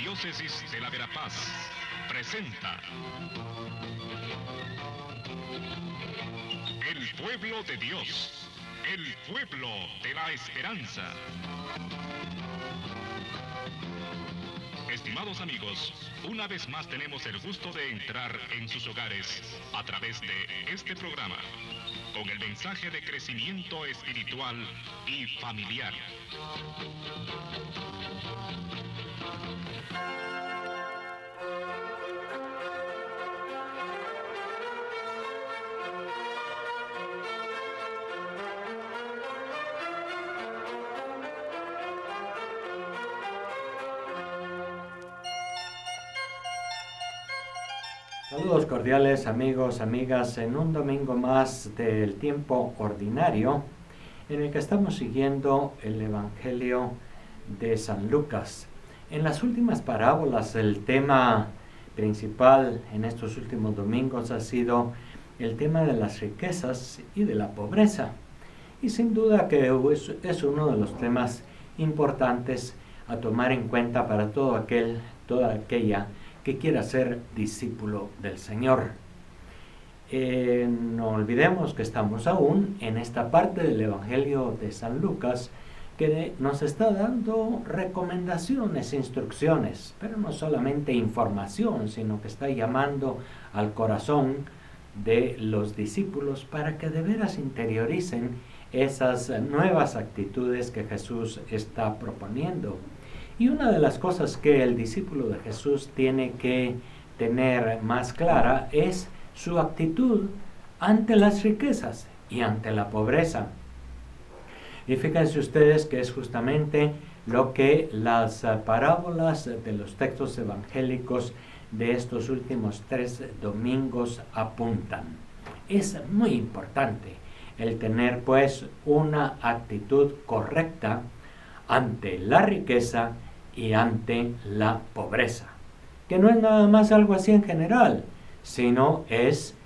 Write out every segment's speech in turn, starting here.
Arquidiócesis de la Verapaz presenta El Pueblo de Dios, el pueblo de la esperanza. Estimados amigos, una vez más tenemos el gusto de entrar en sus hogares a través de este programa, con el mensaje de crecimiento espiritual y familiar. Saludos cordiales amigos, amigas, en un domingo más del tiempo ordinario en el que estamos siguiendo el Evangelio de San Lucas. En las últimas parábolas el tema principal en estos últimos domingos ha sido el tema de las riquezas y de la pobreza. Y sin duda que es uno de los temas importantes a tomar en cuenta para toda aquella que quiera ser discípulo del Señor. No olvidemos que estamos aún en esta parte del Evangelio de San Lucas que nos está dando recomendaciones, instrucciones, pero no solamente información, sino que está llamando al corazón de los discípulos para que de veras interioricen esas nuevas actitudes que Jesús está proponiendo. Y una de las cosas que el discípulo de Jesús tiene que tener más clara es su actitud ante las riquezas y ante la pobreza. Y fíjense ustedes que es justamente lo que las parábolas de los textos evangélicos de estos últimos 3 domingos apuntan. Es muy importante el tener pues una actitud correcta ante la riqueza y ante la pobreza, que no es nada más algo así en general, sino es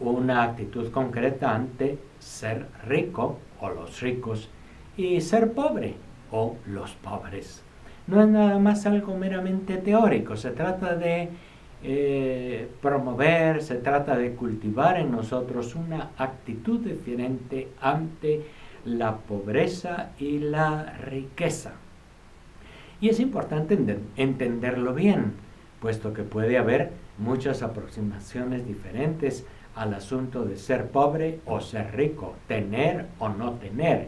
una actitud concreta ante ser rico o los ricos y ser pobre o los pobres. No es nada más algo meramente teórico, se trata de promover, se trata de cultivar en nosotros una actitud diferente ante la pobreza y la riqueza. Y es importante entenderlo bien, puesto que puede haber muchas aproximaciones diferentes al asunto de ser pobre o ser rico, tener o no tener,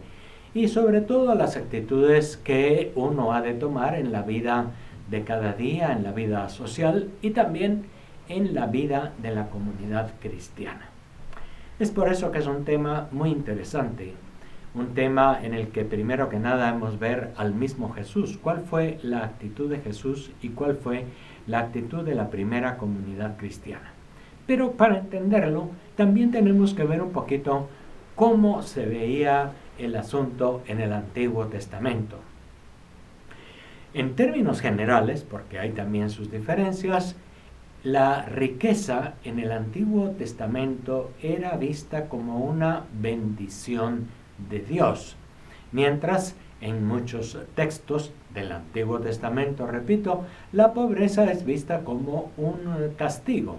y sobre todo a las actitudes que uno ha de tomar en la vida de cada día, en la vida social y también en la vida de la comunidad cristiana. Es por eso que es un tema muy interesante. Un tema en el que primero que nada hemos ver al mismo Jesús. ¿Cuál fue la actitud de Jesús y cuál fue la actitud de la primera comunidad cristiana? Pero para entenderlo, también tenemos que ver un poquito cómo se veía el asunto en el Antiguo Testamento. En términos generales, porque hay también sus diferencias, la riqueza en el Antiguo Testamento era vista como una bendición de Dios, mientras en muchos textos del Antiguo Testamento, repito, la pobreza es vista como un castigo.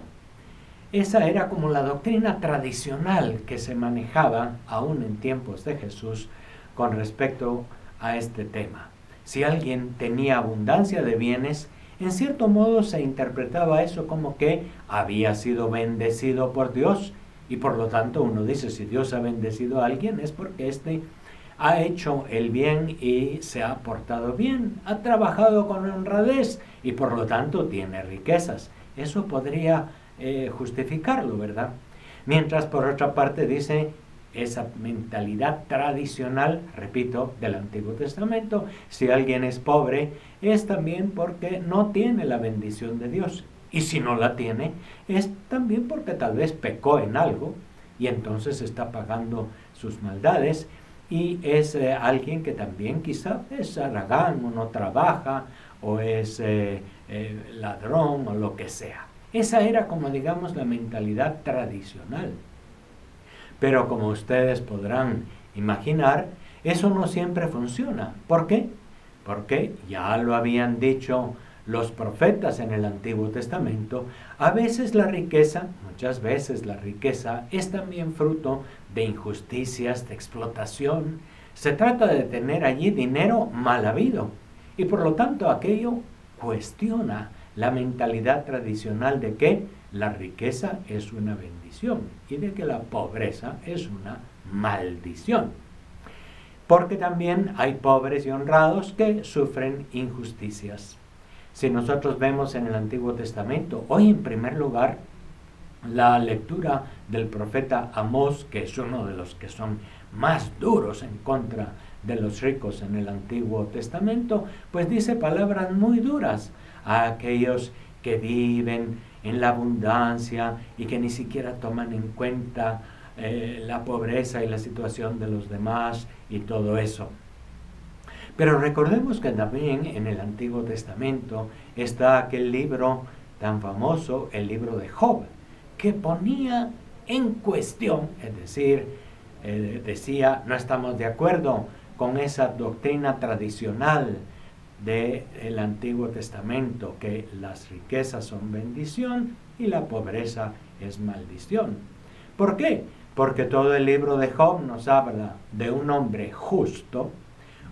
Esa era como la doctrina tradicional que se manejaba aún en tiempos de Jesús con respecto a este tema. Si alguien tenía abundancia de bienes, en cierto modo se interpretaba eso como que había sido bendecido por Dios. Y por lo tanto uno dice, si Dios ha bendecido a alguien es porque éste ha hecho el bien y se ha portado bien, ha trabajado con honradez y por lo tanto tiene riquezas. Eso podría justificarlo, ¿verdad? Mientras por otra parte dice esa mentalidad tradicional, repito, del Antiguo Testamento, si alguien es pobre es también porque no tiene la bendición de Dios. Y si no la tiene, es también porque tal vez pecó en algo y entonces está pagando sus maldades. Y es alguien que también quizá es haragán o no trabaja o es ladrón o lo que sea. Esa era como digamos la mentalidad tradicional. Pero como ustedes podrán imaginar, eso no siempre funciona. ¿Por qué? Porque ya lo habían dicho los profetas en el Antiguo Testamento, muchas veces la riqueza es también fruto de injusticias, de explotación. Se trata de tener allí dinero mal habido y por lo tanto aquello cuestiona la mentalidad tradicional de que la riqueza es una bendición y de que la pobreza es una maldición. Porque también hay pobres y honrados que sufren injusticias. Si nosotros vemos en el Antiguo Testamento, hoy en primer lugar, la lectura del profeta Amós, que es uno de los que son más duros en contra de los ricos en el Antiguo Testamento, pues dice palabras muy duras a aquellos que viven en la abundancia y que ni siquiera toman en cuenta la pobreza y la situación de los demás y todo eso. Pero recordemos que también en el Antiguo Testamento está aquel libro tan famoso, el libro de Job, que ponía en cuestión, es decir, decía, no estamos de acuerdo con esa doctrina tradicional del Antiguo Testamento, que las riquezas son bendición y la pobreza es maldición. ¿Por qué? Porque todo el libro de Job nos habla de un hombre justo,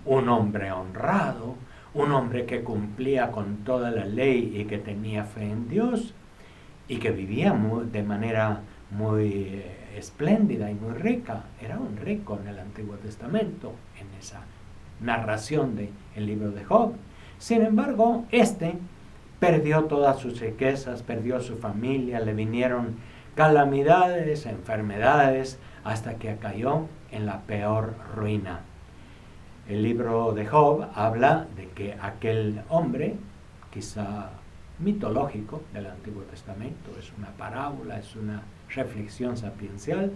un hombre honrado, un hombre que cumplía con toda la ley y que tenía fe en Dios y que vivía de manera muy espléndida y muy rica. Era un rico en el Antiguo Testamento, en esa narración del libro de Job. Sin embargo, perdió todas sus riquezas, perdió su familia, le vinieron calamidades, enfermedades, hasta que cayó en la peor ruina. El libro de Job habla de que aquel hombre, quizá mitológico del Antiguo Testamento, es una parábola, es una reflexión sapiencial,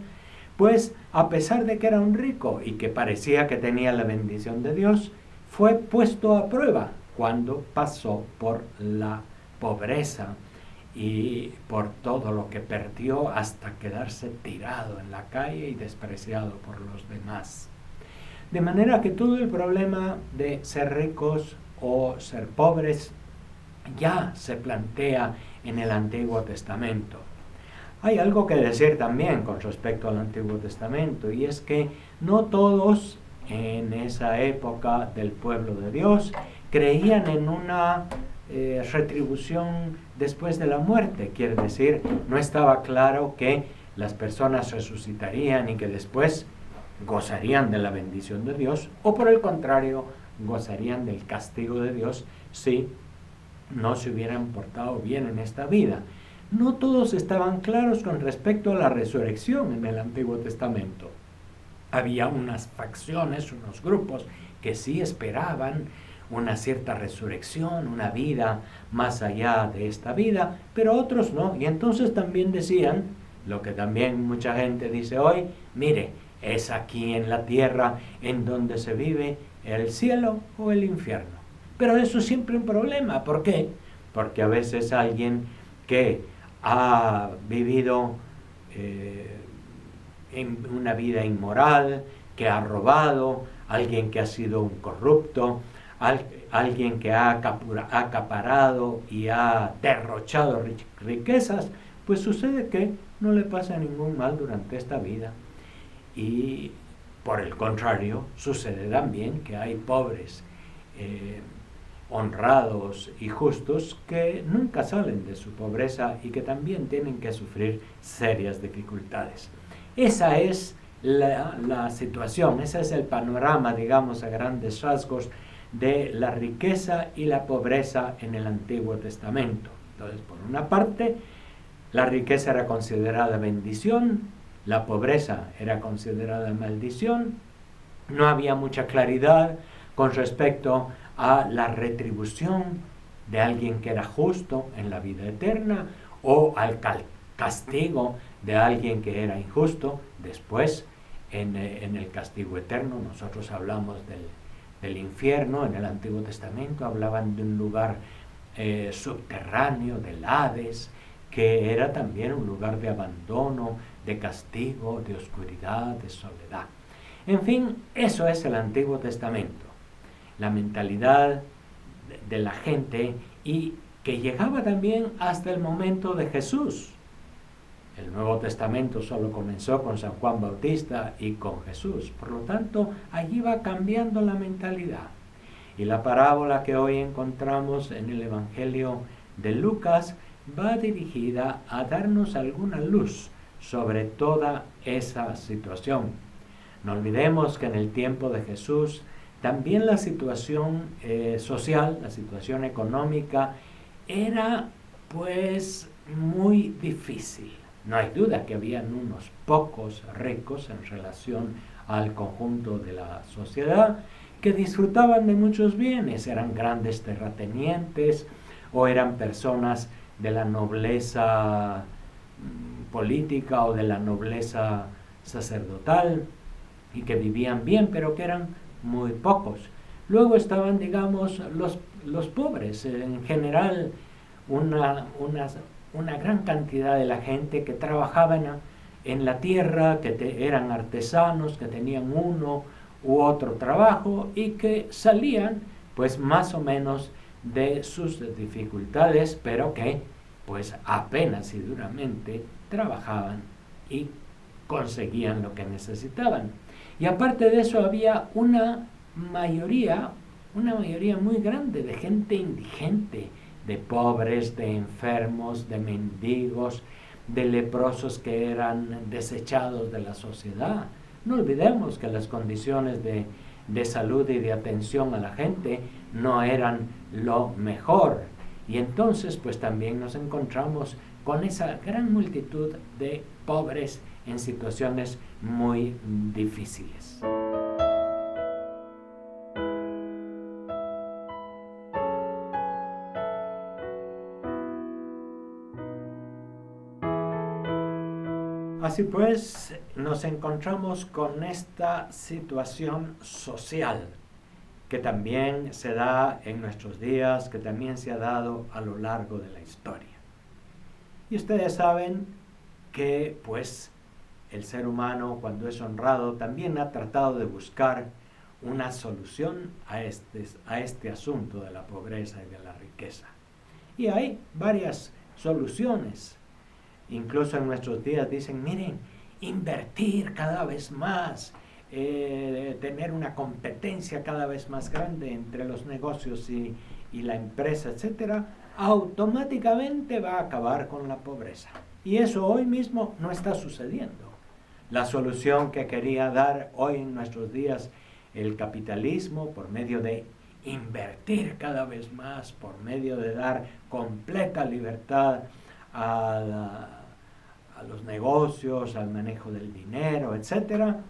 pues a pesar de que era un rico y que parecía que tenía la bendición de Dios, fue puesto a prueba cuando pasó por la pobreza y por todo lo que perdió hasta quedarse tirado en la calle y despreciado por los demás. De manera que todo el problema de ser ricos o ser pobres ya se plantea en el Antiguo Testamento. Hay algo que decir también con respecto al Antiguo Testamento, y es que no todos en esa época del pueblo de Dios creían en una retribución después de la muerte. Quiere decir, no estaba claro que las personas resucitarían y que después gozarían de la bendición de Dios, o por el contrario, gozarían del castigo de Dios si no se hubieran portado bien en esta vida. No todos estaban claros con respecto a la resurrección en el Antiguo Testamento. Había unas facciones, unos grupos que sí esperaban una cierta resurrección, una vida más allá de esta vida, pero otros no. Y entonces también decían, lo que también mucha gente dice hoy, mire, es aquí en la tierra en donde se vive el cielo o el infierno. Pero eso es siempre un problema. ¿Por qué? Porque a veces alguien que ha vivido en una vida inmoral, que ha robado, alguien que ha sido un corrupto, alguien que ha acaparado y ha derrochado riquezas, pues sucede que no le pasa ningún mal durante esta vida. Y por el contrario, sucede también que hay pobres, honrados y justos que nunca salen de su pobreza y que también tienen que sufrir serias dificultades. Esa es la situación, ese es el panorama, digamos, a grandes rasgos de la riqueza y la pobreza en el Antiguo Testamento. Entonces, por una parte, la riqueza era considerada bendición, la pobreza era considerada maldición, no había mucha claridad con respecto a la retribución de alguien que era justo en la vida eterna o al castigo de alguien que era injusto después en el castigo eterno. Nosotros hablamos del infierno. En el Antiguo Testamento hablaban de un lugar subterráneo, del Hades, que era también un lugar de abandono, de castigo, de oscuridad, de soledad. En fin, eso es el Antiguo Testamento. La mentalidad de la gente y que llegaba también hasta el momento de Jesús. El Nuevo Testamento solo comenzó con San Juan Bautista y con Jesús. Por lo tanto, allí va cambiando la mentalidad. Y la parábola que hoy encontramos en el Evangelio de Lucas va dirigida a darnos alguna luz sobre toda esa situación. No olvidemos que en el tiempo de Jesús también la situación social, la situación económica era pues muy difícil. No hay duda que habían unos pocos ricos en relación al conjunto de la sociedad que disfrutaban de muchos bienes, eran grandes terratenientes o eran personas de la nobleza política o de la nobleza sacerdotal y que vivían bien, pero que eran muy pocos. Luego estaban, digamos, los pobres, en general una gran cantidad de la gente que trabajaba en la tierra, que eran artesanos, que tenían uno u otro trabajo y que salían pues más o menos de sus dificultades, pero que pues apenas y duramente trabajaban y conseguían lo que necesitaban. Y aparte de eso había una mayoría muy grande de gente indigente, de pobres, de enfermos, de mendigos, de leprosos que eran desechados de la sociedad. No olvidemos que las condiciones de salud y de atención a la gente no eran lo mejor. Y entonces pues también nos encontramos con esa gran multitud de pobres en situaciones muy difíciles. Así pues, nos encontramos con esta situación social que también se da en nuestros días, que también se ha dado a lo largo de la historia. Y ustedes saben que, pues, el ser humano, cuando es honrado, también ha tratado de buscar una solución a este asunto de la pobreza y de la riqueza. Y hay varias soluciones. Incluso en nuestros días dicen, miren, invertir cada vez más, tener una competencia cada vez más grande entre los negocios y la empresa, etcétera, automáticamente va a acabar con la pobreza. Y eso hoy mismo no está sucediendo. La solución que quería dar hoy en nuestros días el capitalismo, por medio de invertir cada vez más, por medio de dar completa libertad a los negocios, al manejo del dinero, etcétera,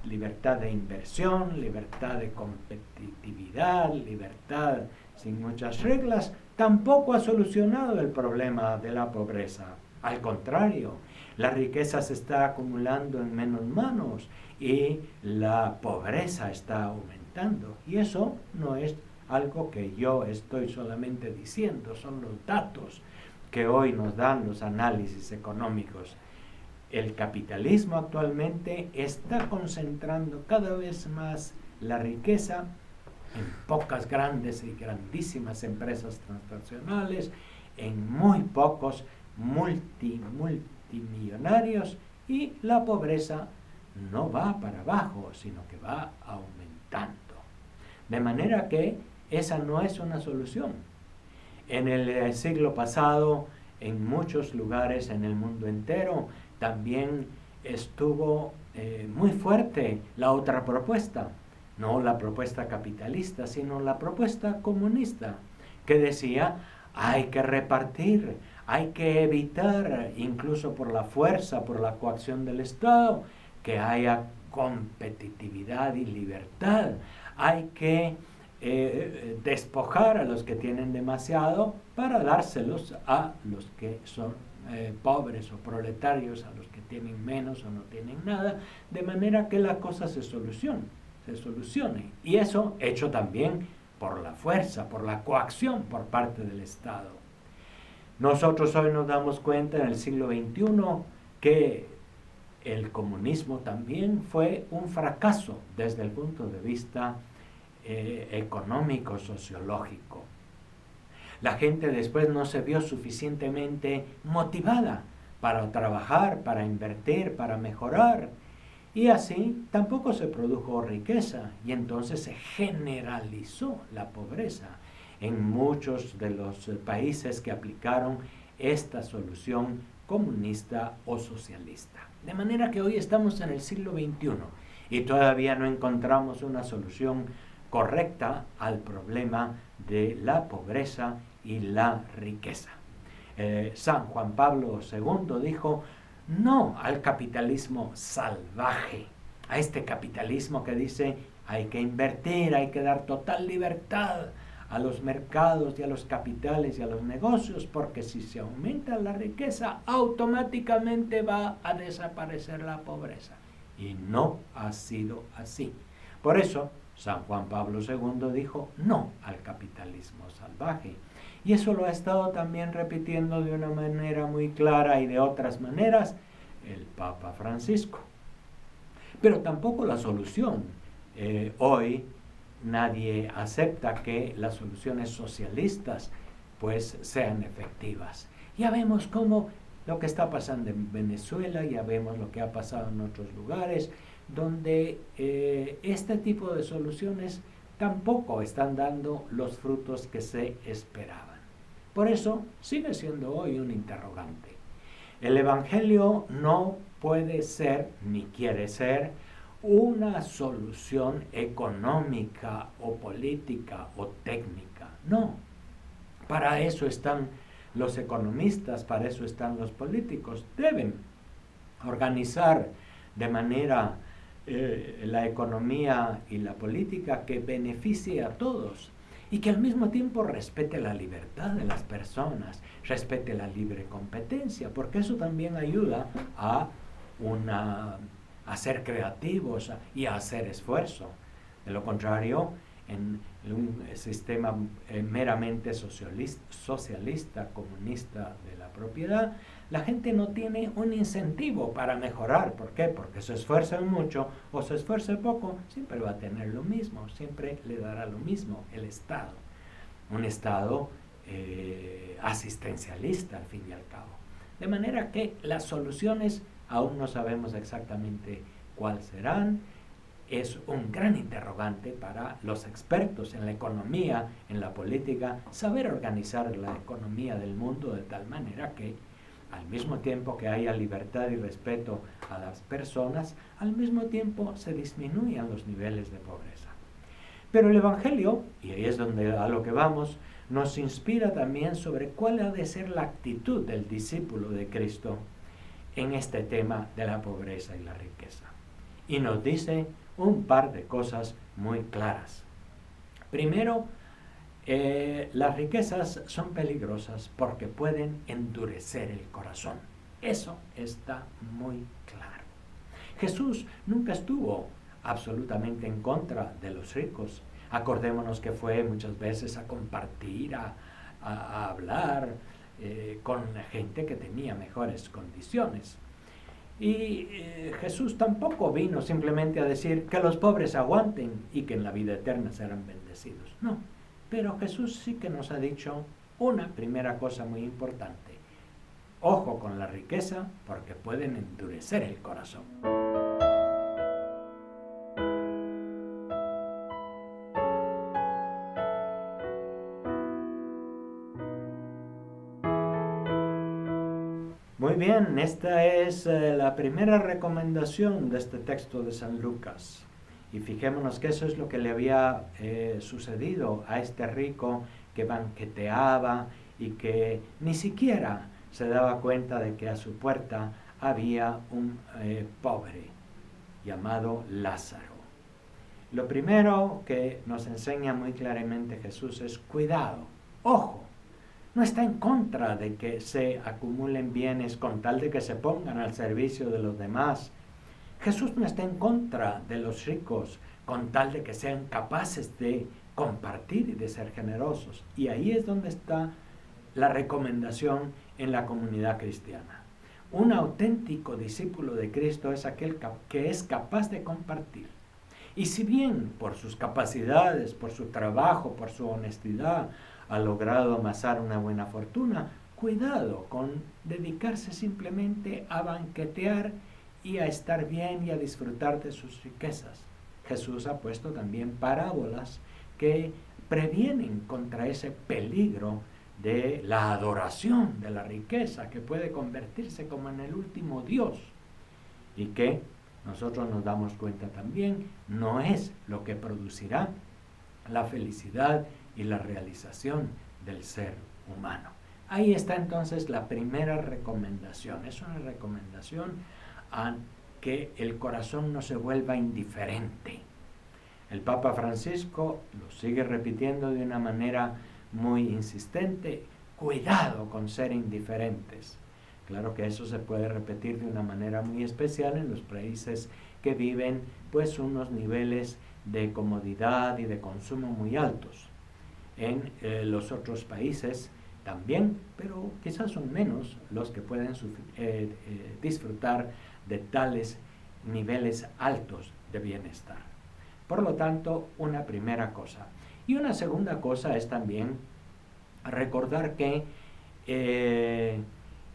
libertad de inversión, libertad de competitividad, libertad sin muchas reglas, tampoco ha solucionado el problema de la pobreza. Al contrario, la riqueza se está acumulando en menos manos y la pobreza está aumentando. Y eso no es algo que yo estoy solamente diciendo, son los datos que hoy nos dan los análisis económicos. El capitalismo actualmente está concentrando cada vez más la riqueza en pocas grandes y grandísimas empresas transnacionales, en muy pocos multimillonarios, y la pobreza no va para abajo, sino que va aumentando. De manera que esa no es una solución. En el siglo pasado, en muchos lugares en el mundo entero, también estuvo muy fuerte la otra propuesta, no la propuesta capitalista, sino la propuesta comunista, que decía, hay que repartir, hay que evitar, incluso por la fuerza, por la coacción del Estado, que haya competitividad y libertad, hay que despojar a los que tienen demasiado para dárselos a los que son pobres o proletarios, a los que tienen menos o no tienen nada, de manera que la cosa se solucione. Y eso hecho también por la fuerza, por la coacción por parte del Estado. Nosotros hoy nos damos cuenta en el siglo XXI que el comunismo también fue un fracaso desde el punto de vista económico, sociológico. La gente después no se vio suficientemente motivada para trabajar, para invertir, para mejorar. Y así tampoco se produjo riqueza y entonces se generalizó la pobreza en muchos de los países que aplicaron esta solución comunista o socialista. De manera que hoy estamos en el siglo XXI y todavía no encontramos una solución correcta al problema de la pobreza y la riqueza. San Juan Pablo II dijo: no al capitalismo salvaje, a este capitalismo que dice hay que invertir, hay que dar total libertad a los mercados y a los capitales y a los negocios, porque si se aumenta la riqueza, automáticamente va a desaparecer la pobreza. Y no ha sido así. Por eso, San Juan Pablo II dijo no al capitalismo salvaje. Y eso lo ha estado también repitiendo de una manera muy clara y de otras maneras el Papa Francisco. Pero tampoco la solución. Hoy nadie acepta que las soluciones socialistas pues sean efectivas. Ya vemos cómo lo que está pasando en Venezuela, ya vemos lo que ha pasado en otros lugares, donde este tipo de soluciones tampoco están dando los frutos que se esperaban. Por eso sigue siendo hoy un interrogante. El Evangelio no puede ser, ni quiere ser, una solución económica o política o técnica. No. Para eso están los economistas, para eso están los políticos. Deben organizar de manera la economía y la política que beneficie a todos y que al mismo tiempo respete la libertad de las personas, respete la libre competencia, porque eso también ayuda a ser creativos y a hacer esfuerzo. De lo contrario, en un sistema meramente socialista, comunista de la propiedad, la gente no tiene un incentivo para mejorar. ¿Por qué? Porque se esfuerza mucho o se esfuerce poco, siempre va a tener lo mismo, siempre le dará lo mismo el Estado. Un Estado asistencialista, al fin y al cabo. De manera que las soluciones aún no sabemos exactamente cuáles serán. Es un gran interrogante para los expertos en la economía, en la política, saber organizar la economía del mundo de tal manera que al mismo tiempo que haya libertad y respeto a las personas, al mismo tiempo se disminuyan los niveles de pobreza. Pero el Evangelio, y ahí es a lo que vamos, nos inspira también sobre cuál ha de ser la actitud del discípulo de Cristo en este tema de la pobreza y la riqueza. Y nos dice un par de cosas muy claras. Primero, las riquezas son peligrosas porque pueden endurecer el corazón. Eso está muy claro. Jesús nunca estuvo absolutamente en contra de los ricos. Acordémonos que fue muchas veces a compartir, a hablar con gente que tenía mejores condiciones. Y Jesús tampoco vino simplemente a decir que los pobres aguanten y que en la vida eterna serán bendecidos. No, pero Jesús sí que nos ha dicho una primera cosa muy importante. Ojo con la riqueza porque pueden endurecer el corazón. Muy bien, esta es la primera recomendación de este texto de San Lucas. Y fijémonos que eso es lo que le había sucedido a este rico que banqueteaba y que ni siquiera se daba cuenta de que a su puerta había un pobre llamado Lázaro. Lo primero que nos enseña muy claramente Jesús es cuidado, ojo. No está en contra de que se acumulen bienes con tal de que se pongan al servicio de los demás. Jesús no está en contra de los ricos con tal de que sean capaces de compartir y de ser generosos. Y ahí es donde está la recomendación en la comunidad cristiana. Un auténtico discípulo de Cristo es aquel que es capaz de compartir. Y si bien por sus capacidades, por su trabajo, por su honestidad, ha logrado amasar una buena fortuna, cuidado con dedicarse simplemente a banquetear y a estar bien y a disfrutar de sus riquezas. Jesús ha puesto también parábolas que previenen contra ese peligro de la adoración de la riqueza, que puede convertirse como en el último Dios, y que nosotros nos damos cuenta también no es lo que producirá la felicidad y la realización del ser humano. Ahí está entonces la primera recomendación. Es una recomendación a que el corazón no se vuelva indiferente. El Papa Francisco lo sigue repitiendo de una manera muy insistente: cuidado con ser indiferentes. Claro que eso se puede repetir de una manera muy especial en los países que viven pues unos niveles de comodidad y de consumo muy altos. En los otros países también, pero quizás son menos los que pueden disfrutar de tales niveles altos de bienestar. Por lo tanto, una primera cosa. Y una segunda cosa es también recordar que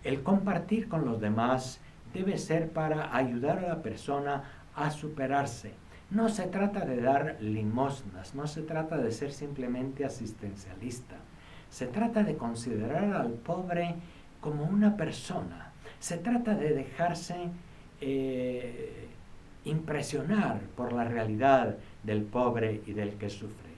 el compartir con los demás debe ser para ayudar a la persona a superarse. No se trata de dar limosnas, no se trata de ser simplemente asistencialista. Se trata de considerar al pobre como una persona. Se trata de dejarse impresionar por la realidad del pobre y del que sufre.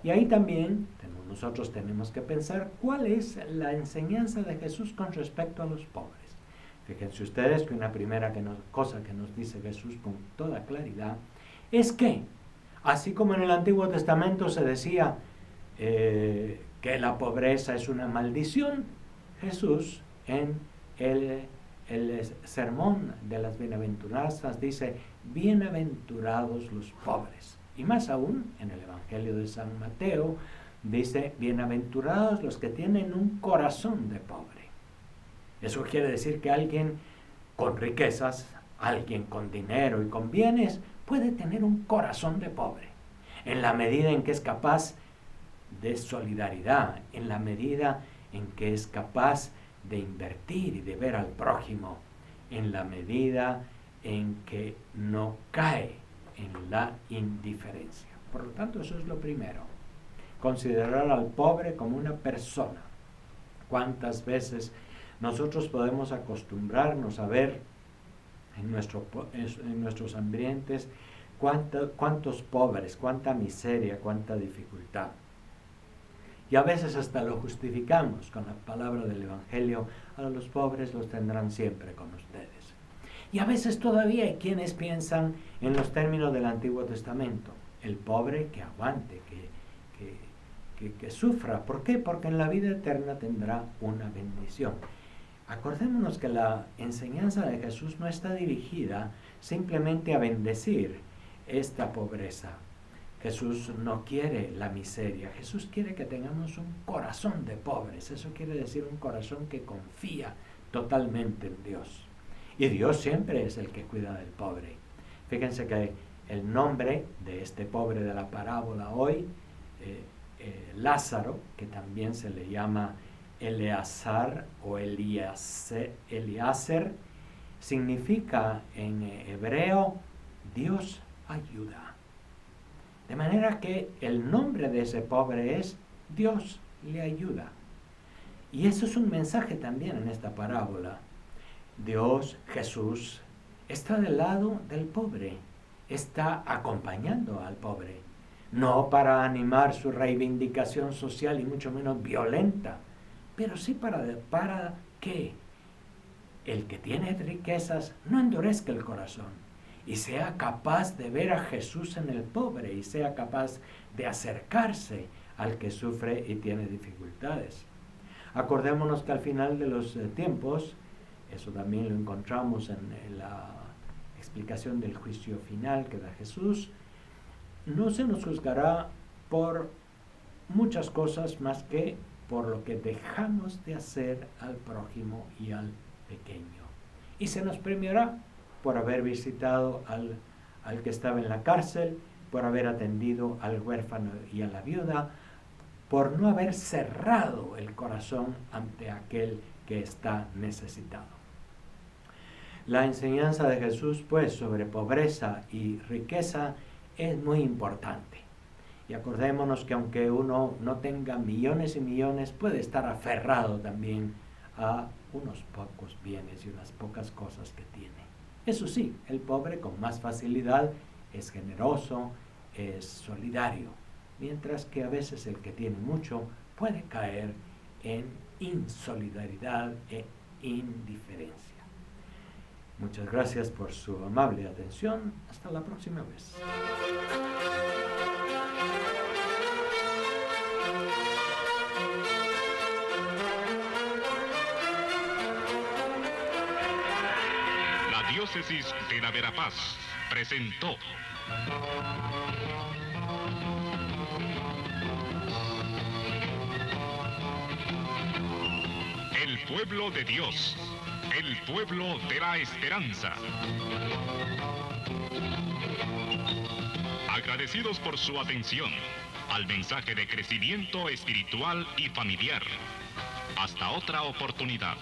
Y ahí también nosotros tenemos que pensar cuál es la enseñanza de Jesús con respecto a los pobres. Fíjense ustedes que una primera cosa que nos dice Jesús con toda claridad es que, así como en el Antiguo Testamento se decía que la pobreza es una maldición, Jesús en el sermón de las bienaventuranzas dice: bienaventurados los pobres. Y más aún, en el Evangelio de San Mateo, dice: bienaventurados los que tienen un corazón de pobre. Eso quiere decir que alguien con riquezas, alguien con dinero y con bienes, puede tener un corazón de pobre, en la medida en que es capaz de solidaridad, en la medida en que es capaz de invertir y de ver al prójimo, en la medida en que no cae en la indiferencia. Por lo tanto, eso es lo primero. Considerar al pobre como una persona. ¿Cuántas veces nosotros podemos acostumbrarnos a ver en nuestros ambientes cuántos pobres, cuánta miseria, cuánta dificultad? Y a veces hasta lo justificamos con la palabra del Evangelio: a los pobres los tendrán siempre con ustedes. Y a veces todavía hay quienes piensan en los términos del Antiguo Testamento: el pobre que aguante, que sufra. ¿Por qué? Porque en la vida eterna tendrá una bendición. Acordémonos que la enseñanza de Jesús no está dirigida simplemente a bendecir esta pobreza. Jesús no quiere la miseria. Jesús quiere que tengamos un corazón de pobres. Eso quiere decir un corazón que confía totalmente en Dios. Y Dios siempre es el que cuida del pobre. Fíjense que el nombre de este pobre de la parábola hoy, Lázaro, que también se le llama Eleazar o Eliezer, significa en hebreo Dios ayuda. De manera que el nombre de ese pobre es Dios le ayuda. Y eso es un mensaje también en esta parábola. Dios, Jesús, está del lado del pobre, está acompañando al pobre, no para animar su reivindicación social y mucho menos violenta, pero sí para que el que tiene riquezas no endurezca el corazón y sea capaz de ver a Jesús en el pobre y sea capaz de acercarse al que sufre y tiene dificultades. Acordémonos que al final de los tiempos, eso también lo encontramos en la explicación del juicio final que da Jesús, no se nos juzgará por muchas cosas más que por lo que dejamos de hacer al prójimo y al pequeño. Y se nos premiará por haber visitado al que estaba en la cárcel, por haber atendido al huérfano y a la viuda, por no haber cerrado el corazón ante aquel que está necesitado. La enseñanza de Jesús, pues, sobre pobreza y riqueza es muy importante. Y acordémonos que aunque uno no tenga millones y millones, puede estar aferrado también a unos pocos bienes y unas pocas cosas que tiene. Eso sí, el pobre con más facilidad es generoso, es solidario, mientras que a veces el que tiene mucho puede caer en insolidaridad e indiferencia. Muchas gracias por su amable atención. Hasta la próxima vez. La Diócesis de la Verapaz presentó El pueblo de Dios, el pueblo de la esperanza. Agradecidos por su atención al mensaje de crecimiento espiritual y familiar. Hasta otra oportunidad.